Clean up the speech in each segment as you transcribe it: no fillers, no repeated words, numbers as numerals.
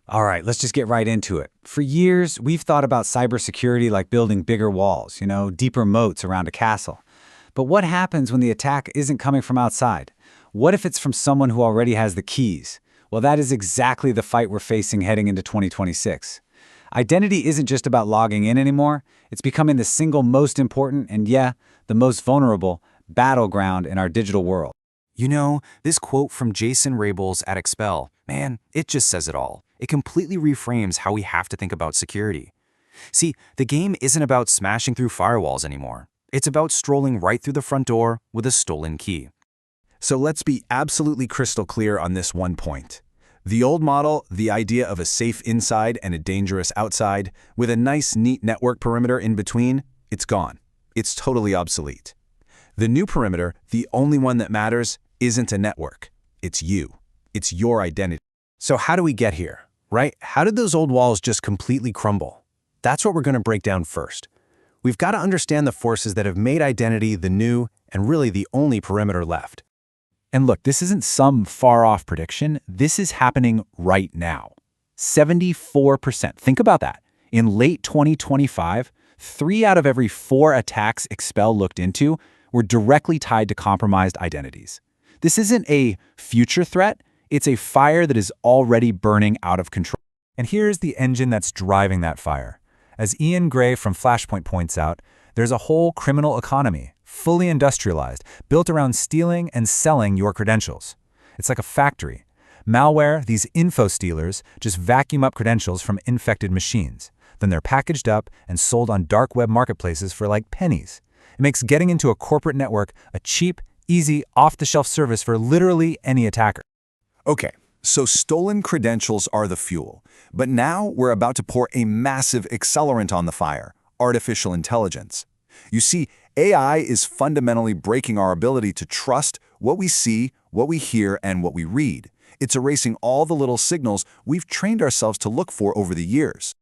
All right, let's just get right into it. For years, we've thought about cybersecurity like building bigger walls, deeper moats around a castle. But what happens when the attack isn't coming from outside? What if it's from someone who already has the keys? Well, that is exactly the fight we're facing heading into 2026. Identity isn't just about logging in anymore. It's becoming the single most important and, yeah, the most vulnerable battleground in our digital world. This quote from Jason Rabels at Expel, man, it just says it all. It completely reframes how we have to think about security. See, the game isn't about smashing through firewalls anymore. It's about strolling right through the front door with a stolen key. So let's be absolutely crystal clear on this one point. The old model, the idea of a safe inside and a dangerous outside, with a nice, neat network perimeter in between, it's gone. It's totally obsolete. The new perimeter, the only one that matters, isn't a network. It's you. It's your identity. So how do we get here, right? How did those old walls just completely crumble? That's what we're going to break down first. We've got to understand the forces that have made identity the new and really the only perimeter left. And look, this isn't some far-off prediction. This is happening right now. 74%. Think about that. In late 2025, 3 out of every 4 attacks Expel looked into were directly tied to compromised identities. This isn't a future threat. It's a fire that is already burning out of control. And here's the engine that's driving that fire. As Ian Gray from Flashpoint points out, there's a whole criminal economy, fully industrialized, built around stealing and selling your credentials. It's like a factory. Malware, these info stealers, just vacuum up credentials from infected machines. Then they're packaged up and sold on dark web marketplaces for like pennies. It makes getting into a corporate network a cheap, easy, off-the-shelf service for literally any attacker. Okay, so stolen credentials are the fuel. But now we're about to pour a massive accelerant on the fire: artificial intelligence. You see, AI is fundamentally breaking our ability to trust what we see, what we hear, and what we read. It's erasing all the little signals we've trained ourselves to look for over the years.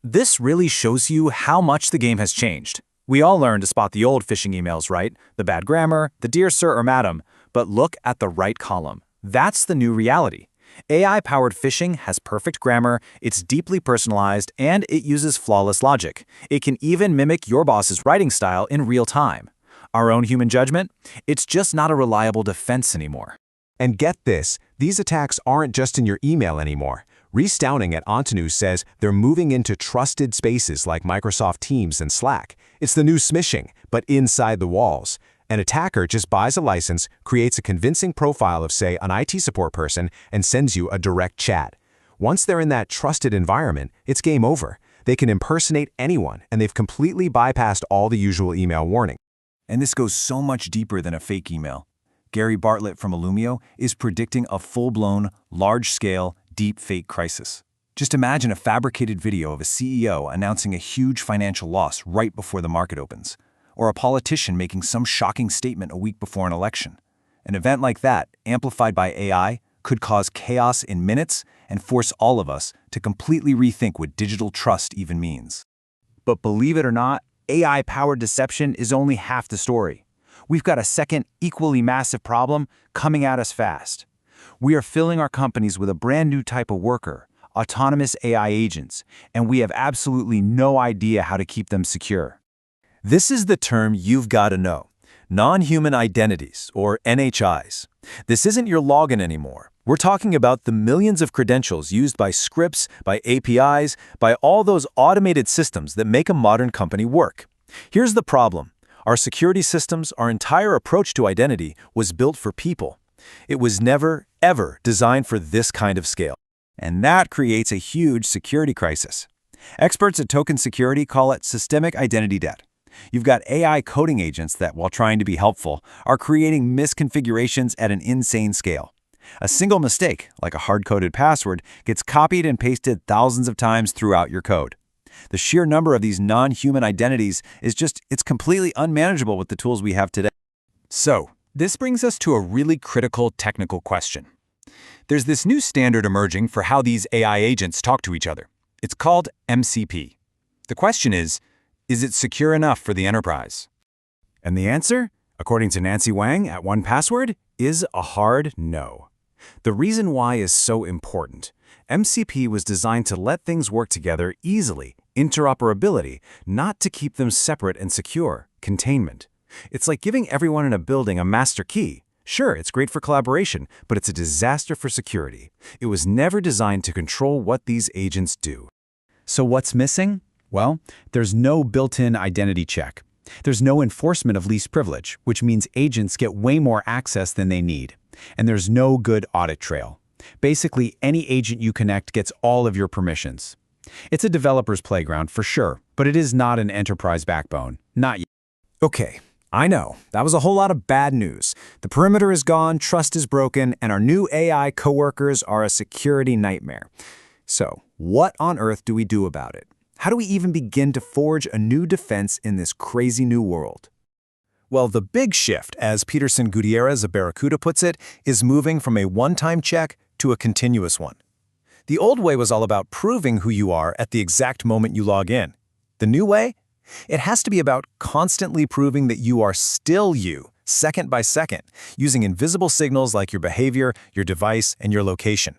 This really shows you how much the game has changed. We all learned to spot the old phishing emails, right? The bad grammar, the dear sir or madam. But look at the right column. That's the new reality. AI-powered phishing has perfect grammar, it's deeply personalized, and it uses flawless logic. It can even mimic your boss's writing style in real time. Our own human judgment? It's just not a reliable defense anymore. And get this, these attacks aren't just in your email anymore. Reese Downing at Ontanews says they're moving into trusted spaces like Microsoft Teams and Slack. It's the new smishing, but inside the walls. An attacker just buys a license, creates a convincing profile of, say, an IT support person, and sends you a direct chat. Once they're in that trusted environment, it's game over. They can impersonate anyone, and they've completely bypassed all the usual email warning. And this goes so much deeper than a fake email. Gary Bartlett from Illumio is predicting a full-blown, large-scale, deep fake crisis. Just imagine a fabricated video of a CEO announcing a huge financial loss right before the market opens, or a politician making some shocking statement a week before an election. An event like that, amplified by AI, could cause chaos in minutes and force all of us to completely rethink what digital trust even means. But believe it or not, AI-powered deception is only half the story. We've got a second, equally massive problem coming at us fast. We are filling our companies with a brand new type of worker, autonomous AI agents, and we have absolutely no idea how to keep them secure. This is the term you've got to know: non-human identities, or NHIs. This isn't your login anymore. We're talking about the millions of credentials used by scripts, by APIs, by all those automated systems that make a modern company work. Here's the problem. Our security systems, our entire approach to identity was built for people. It was never, ever designed for this kind of scale. And that creates a huge security crisis. Experts at Token Security call it systemic identity debt. You've got AI coding agents that, while trying to be helpful, are creating misconfigurations at an insane scale. A single mistake, like a hard-coded password, gets copied and pasted thousands of times throughout your code. The sheer number of these non-human identities it's completely unmanageable with the tools we have today. So, this brings us to a really critical technical question. There's this new standard emerging for how these AI agents talk to each other. It's called MCP. The question is it secure enough for the enterprise? And the answer, according to Nancy Wang at 1Password, is a hard no. The reason why is so important. MCP was designed to let things work together easily, interoperability, not to keep them separate and secure, containment. It's like giving everyone in a building a master key. Sure, it's great for collaboration, but it's a disaster for security. It was never designed to control what these agents do. So what's missing? Well, there's no built-in identity check. There's no enforcement of least privilege, which means agents get way more access than they need. And there's no good audit trail. Basically, any agent you connect gets all of your permissions. It's a developer's playground for sure, but it is not an enterprise backbone. Not yet. Okay, I know, that was a whole lot of bad news. The perimeter is gone, trust is broken, and our new AI coworkers are a security nightmare. So, what on earth do we do about it? How do we even begin to forge a new defense in this crazy new world? Well, the big shift, as Peterson Gutierrez of Barracuda puts it, is moving from a one-time check to a continuous one. The old way was all about proving who you are at the exact moment you log in. The new way? It has to be about constantly proving that you are still you, second by second, using invisible signals like your behavior, your device, and your location.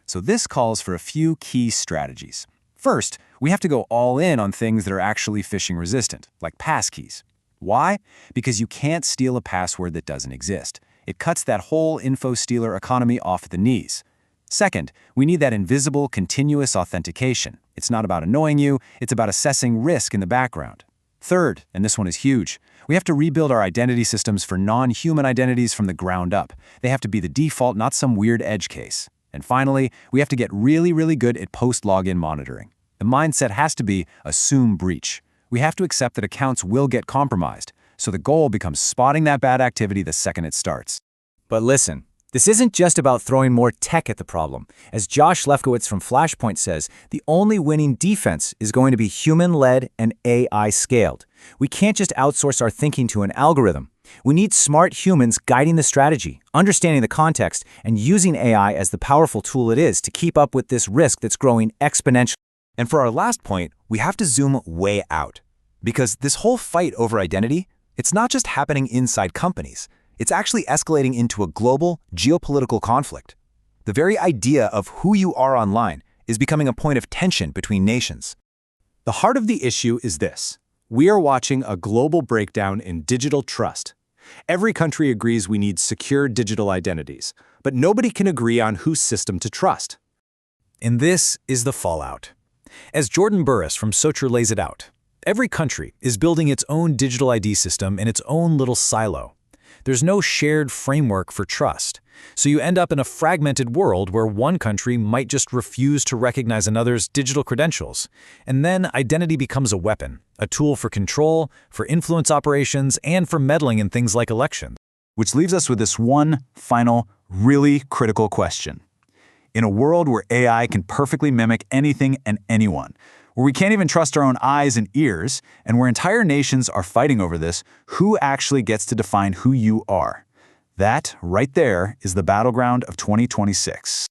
So this calls for a few key strategies. First, we have to go all in on things that are actually phishing resistant, like passkeys. Why? Because you can't steal a password that doesn't exist. It cuts that whole info stealer economy off at the knees. Second, we need that invisible, continuous authentication. It's not about annoying you, it's about assessing risk in the background. Third, and this one is huge, we have to rebuild our identity systems for non-human identities from the ground up. They have to be the default, not some weird edge case. And finally, we have to get really good at post-login monitoring. The mindset has to be assume breach. We have to accept that accounts will get compromised, so the goal becomes spotting that bad activity the second it starts. But listen, this isn't just about throwing more tech at the problem. As Josh Lefkowitz from Flashpoint says, the only winning defense is going to be human-led and AI scaled. We can't just outsource our thinking to an algorithm. We need smart humans guiding the strategy, understanding the context, and using AI as the powerful tool it is to keep up with this risk that's growing exponentially. And for our last point, we have to zoom way out. Because this whole fight over identity, it's not just happening inside companies. It's actually escalating into a global, geopolitical conflict. The very idea of who you are online is becoming a point of tension between nations. The heart of the issue is this. We are watching a global breakdown in digital trust. Every country agrees we need secure digital identities, but nobody can agree on whose system to trust. And this is the fallout. As Jordan Burris from Socher lays it out, every country is building its own digital ID system in its own little silo. There's no shared framework for trust, so you end up in a fragmented world where one country might just refuse to recognize another's digital credentials, and then identity becomes a weapon, a tool for control, for influence operations, and for meddling in things like elections. Which leaves us with this one final, really critical question. In a world where AI can perfectly mimic anything and anyone, where we can't even trust our own eyes and ears, and where entire nations are fighting over this, who actually gets to define who you are? That, right there, is the battleground of 2026.